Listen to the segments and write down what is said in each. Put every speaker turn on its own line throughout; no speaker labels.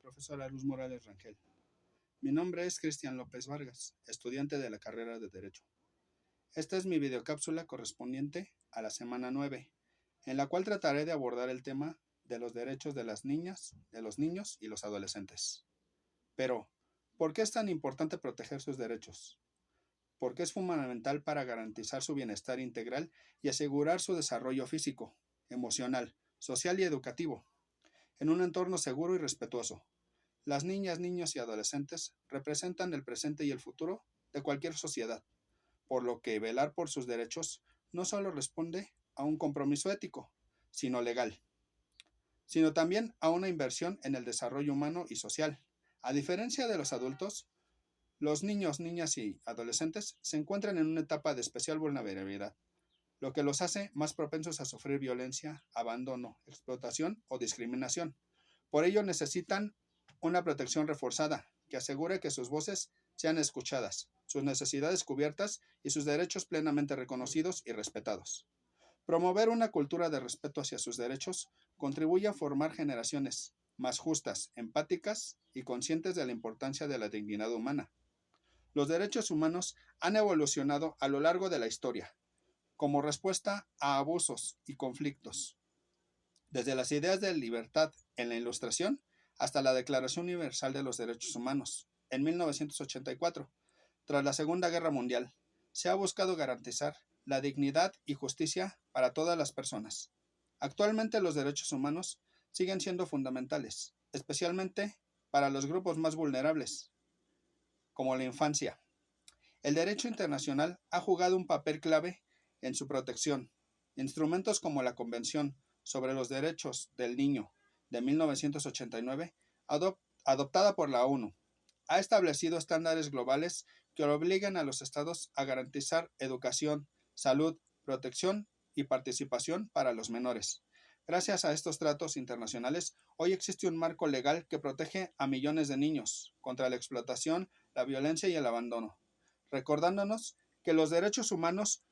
profesora Luz Morales Rangel. Mi nombre es Cristian López Vargas, estudiante de la carrera de Derecho. Esta es mi videocápsula correspondiente a la semana 9, en la cual trataré de abordar el tema de los derechos de las niñas, de los niños y los adolescentes. Pero, ¿por qué es tan importante proteger sus derechos? Porque es fundamental para garantizar su bienestar integral y asegurar su desarrollo físico, emocional, social y educativo, en un entorno seguro y respetuoso. Las niñas, niños y adolescentes representan el presente y el futuro de cualquier sociedad, por lo que velar por sus derechos no solo responde a un compromiso ético, sino legal, sino también a una inversión en el desarrollo humano y social. A diferencia de los adultos, los niños, niñas y adolescentes se encuentran en una etapa de especial vulnerabilidad, lo que los hace más propensos a sufrir violencia, abandono, explotación o discriminación. Por ello necesitan una protección reforzada que asegure que sus voces sean escuchadas, sus necesidades cubiertas y sus derechos plenamente reconocidos y respetados. Promover una cultura de respeto hacia sus derechos contribuye a formar generaciones más justas, empáticas y conscientes de la importancia de la dignidad humana. Los derechos humanos han evolucionado a lo largo de la historia, como respuesta a abusos y conflictos, desde las ideas de libertad en la Ilustración hasta la Declaración Universal de los Derechos Humanos, en 1984. Tras la Segunda Guerra Mundial, se ha buscado garantizar la dignidad y justicia para todas las personas. Actualmente los derechos humanos siguen siendo fundamentales, especialmente para los grupos más vulnerables, como la infancia. El derecho internacional ha jugado un papel clave en su protección. Instrumentos como la Convención sobre los Derechos del Niño de 1989, adoptada por la ONU, ha establecido estándares globales que obligan a los estados a garantizar educación, salud, protección y participación para los menores. Gracias a estos tratos internacionales, hoy existe un marco legal que protege a millones de niños contra la explotación, la violencia y el abandono, recordándonos que los derechos humanos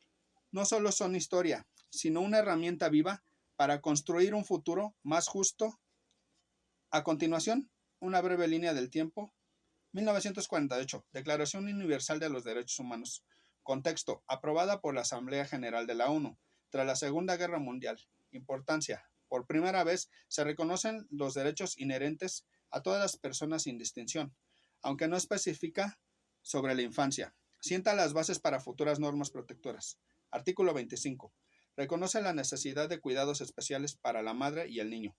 no solo son historia, sino una herramienta viva para construir un futuro más justo. A continuación, una breve línea del tiempo. 1948, Declaración Universal de los Derechos Humanos. Contexto, aprobada por la Asamblea General de la ONU tras la Segunda Guerra Mundial. Importancia, por primera vez se reconocen los derechos inherentes a todas las personas sin distinción, aunque no especifica sobre la infancia. Sienta las bases para futuras normas protectoras. Artículo 25. Reconoce la necesidad de cuidados especiales para la madre y el niño.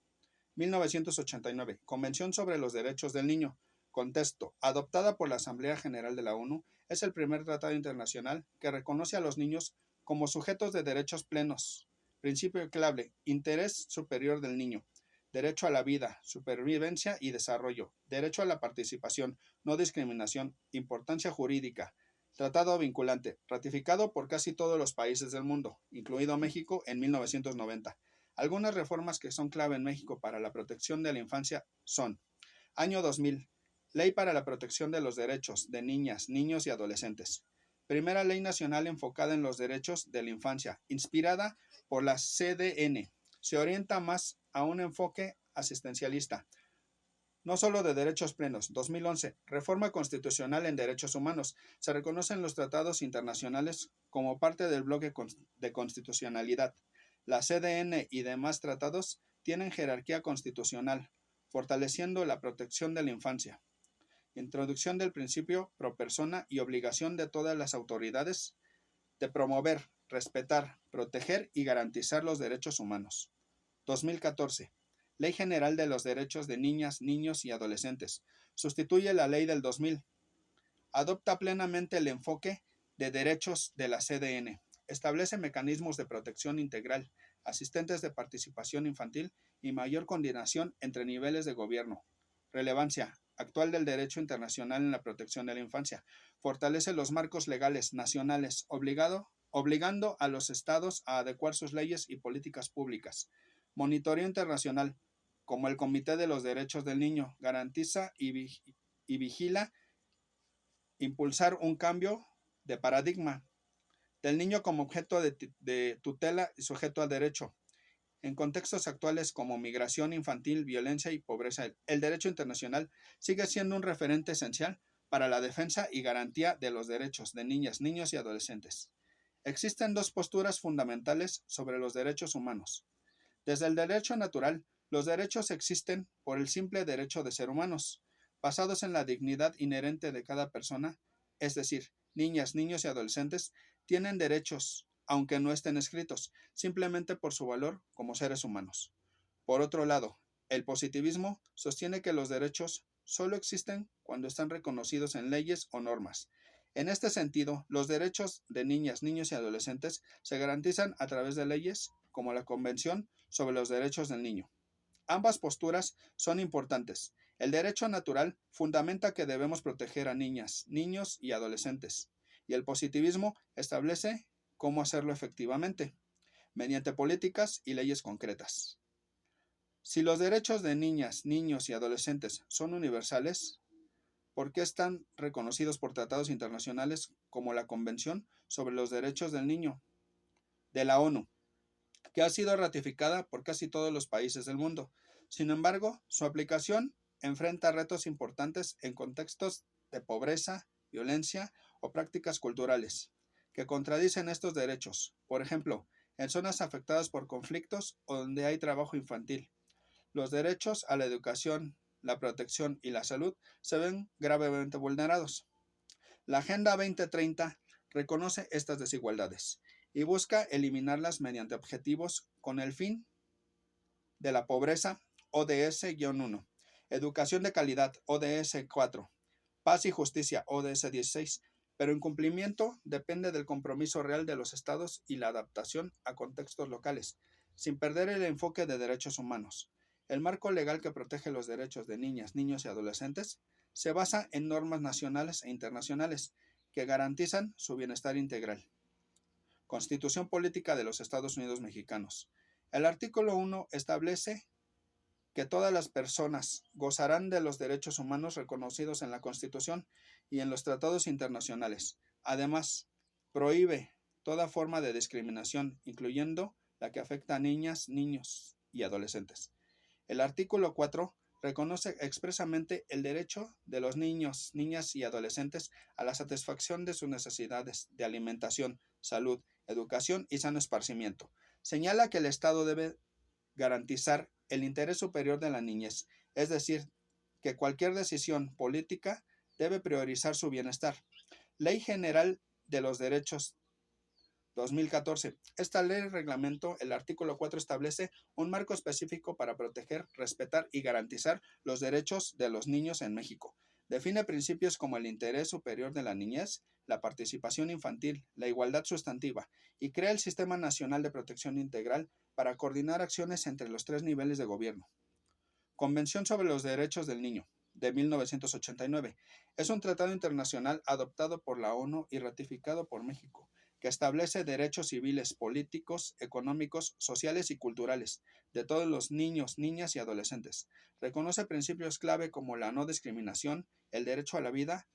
1989. Convención sobre los Derechos del Niño. Contexto, adoptada por la Asamblea General de la ONU, es el primer tratado internacional que reconoce a los niños como sujetos de derechos plenos. Principio clave, interés superior del niño. Derecho a la vida, supervivencia y desarrollo. Derecho a la participación, no discriminación. Importancia jurídica. Tratado vinculante, ratificado por casi todos los países del mundo, incluido México en 1990. Algunas reformas que son clave en México para la protección de la infancia son: año 2000, Ley para la Protección de los Derechos de Niñas, Niños y Adolescentes. Primera ley nacional enfocada en los derechos de la infancia, inspirada por la CDN. Se orienta más a un enfoque asistencialista, no solo de derechos plenos. 2011, Reforma Constitucional en Derechos Humanos. Se reconocen los tratados internacionales como parte del bloque de constitucionalidad. La CDN y demás tratados tienen jerarquía constitucional, fortaleciendo la protección de la infancia. Introducción del principio pro persona y obligación de todas las autoridades de promover, respetar, proteger y garantizar los derechos humanos. 2014. Ley General de los Derechos de Niñas, Niños y Adolescentes. Sustituye la ley del 2000. Adopta plenamente el enfoque de derechos de la CDN. Establece mecanismos de protección integral, asistentes de participación infantil y mayor coordinación entre niveles de gobierno. Relevancia actual del derecho internacional en la protección de la infancia. Fortalece los marcos legales nacionales, obligando a los estados a adecuar sus leyes y políticas públicas. Monitoreo internacional, como el Comité de los Derechos del Niño, garantiza y vigila impulsar un cambio de paradigma del niño como objeto de tutela y sujeto al derecho. En contextos actuales como migración infantil, violencia y pobreza, el derecho internacional sigue siendo un referente esencial para la defensa y garantía de los derechos de niñas, niños y adolescentes. Existen dos posturas fundamentales sobre los derechos humanos. Desde el derecho natural, los derechos existen por el simple derecho de ser humanos, basados en la dignidad inherente de cada persona, es decir, niñas, niños y adolescentes tienen derechos, aunque no estén escritos, simplemente por su valor como seres humanos. Por otro lado, el positivismo sostiene que los derechos solo existen cuando están reconocidos en leyes o normas. En este sentido, los derechos de niñas, niños y adolescentes se garantizan a través de leyes como la Convención sobre los Derechos del Niño. Ambas posturas son importantes. El derecho natural fundamenta que debemos proteger a niñas, niños y adolescentes, y el positivismo establece cómo hacerlo efectivamente, mediante políticas y leyes concretas. Si los derechos de niñas, niños y adolescentes son universales, ¿por qué están reconocidos por tratados internacionales como la Convención sobre los Derechos del Niño de la ONU, que ha sido ratificada por casi todos los países del mundo? Sin embargo, su aplicación enfrenta retos importantes en contextos de pobreza, violencia o prácticas culturales que contradicen estos derechos. Por ejemplo, en zonas afectadas por conflictos o donde hay trabajo infantil, los derechos a la educación, la protección y la salud se ven gravemente vulnerados. La Agenda 2030 reconoce estas desigualdades y busca eliminarlas mediante objetivos con el fin de la pobreza ODS-1, educación de calidad ODS-4, paz y justicia ODS-16, pero en cumplimiento depende del compromiso real de los estados y la adaptación a contextos locales, sin perder el enfoque de derechos humanos. El marco legal que protege los derechos de niñas, niños y adolescentes se basa en normas nacionales e internacionales que garantizan su bienestar integral. Constitución Política de los Estados Unidos Mexicanos. El artículo 1 establece que todas las personas gozarán de los derechos humanos reconocidos en la Constitución y en los tratados internacionales. Además, prohíbe toda forma de discriminación, incluyendo la que afecta a niñas, niños y adolescentes. El artículo 4 reconoce expresamente el derecho de los niños, niñas y adolescentes a la satisfacción de sus necesidades de alimentación, salud, educación y sano esparcimiento. Señala que el Estado debe garantizar el interés superior de la niñez, es decir, que cualquier decisión política debe priorizar su bienestar. Ley General de los Derechos 2014. Esta ley reglamento, el artículo 4 establece un marco específico para proteger, respetar y garantizar los derechos de los niños en México. Define principios como el interés superior de la niñez, la participación infantil, la igualdad sustantiva y crea el Sistema Nacional de Protección Integral para coordinar acciones entre los 3 niveles de gobierno. Convención sobre los Derechos del Niño, de 1989. Es un tratado internacional adoptado por la ONU y ratificado por México, que establece derechos civiles, políticos, económicos, sociales y culturales de todos los niños, niñas y adolescentes. Reconoce principios clave como la no discriminación, el derecho a la vida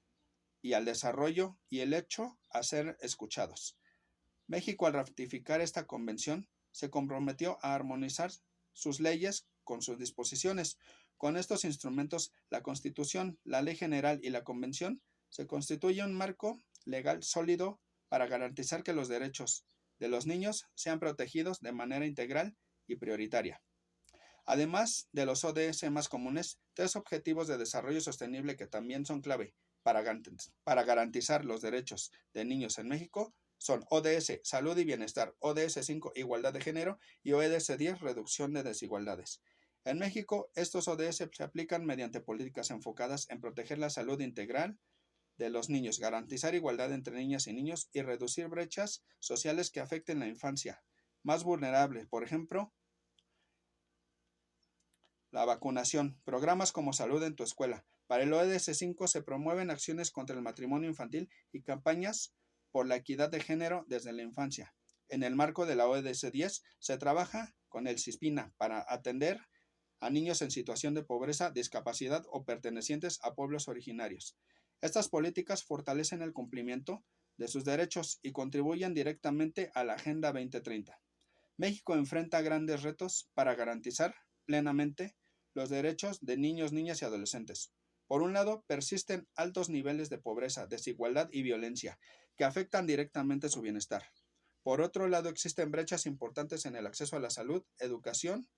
y al desarrollo y el hecho a ser escuchados. México, al ratificar esta convención, se comprometió a armonizar sus leyes con sus disposiciones. Con estos instrumentos, la Constitución, la Ley General y la Convención se constituye un marco legal sólido para garantizar que los derechos de los niños sean protegidos de manera integral y prioritaria. Además de los ODS más comunes, 3 objetivos de desarrollo sostenible que también son clave para garantizar los derechos de niños en México son ODS, Salud y Bienestar, ODS 5, Igualdad de Género y ODS 10, Reducción de Desigualdades. En México, estos ODS se aplican mediante políticas enfocadas en proteger la salud integral de los niños, garantizar igualdad entre niñas y niños y reducir brechas sociales que afecten la infancia más vulnerable. Por ejemplo, la vacunación, programas como Salud en tu Escuela. Para el ODS 5 se promueven acciones contra el matrimonio infantil y campañas por la equidad de género desde la infancia. En el marco de la ODS 10 se trabaja con el CISPINA para atender a niños en situación de pobreza, discapacidad o pertenecientes a pueblos originarios. Estas políticas fortalecen el cumplimiento de sus derechos y contribuyen directamente a la Agenda 2030. México enfrenta grandes retos para garantizar plenamente los derechos de niños, niñas y adolescentes. Por un lado, persisten altos niveles de pobreza, desigualdad y violencia que afectan directamente su bienestar. Por otro lado, existen brechas importantes en el acceso a la salud, educación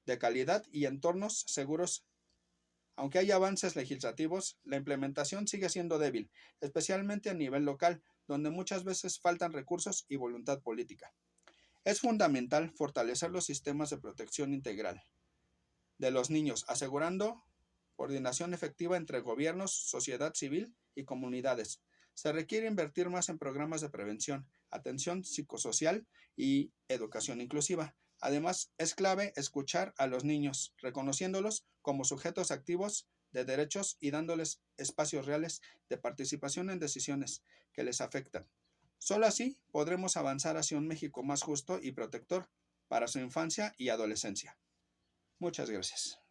de calidad y entornos seguros. Aunque hay avances legislativos, la implementación sigue siendo débil, especialmente a nivel local, donde muchas veces faltan recursos y voluntad política. Es fundamental fortalecer los sistemas de protección integral de los niños, asegurando coordinación efectiva entre gobiernos, sociedad civil y comunidades. Se requiere invertir más en programas de prevención, atención psicosocial y educación inclusiva. Además, es clave escuchar a los niños, reconociéndolos como sujetos activos de derechos y dándoles espacios reales de participación en decisiones que les afectan. Solo así podremos avanzar hacia un México más justo y protector para su infancia y adolescencia. Muchas gracias.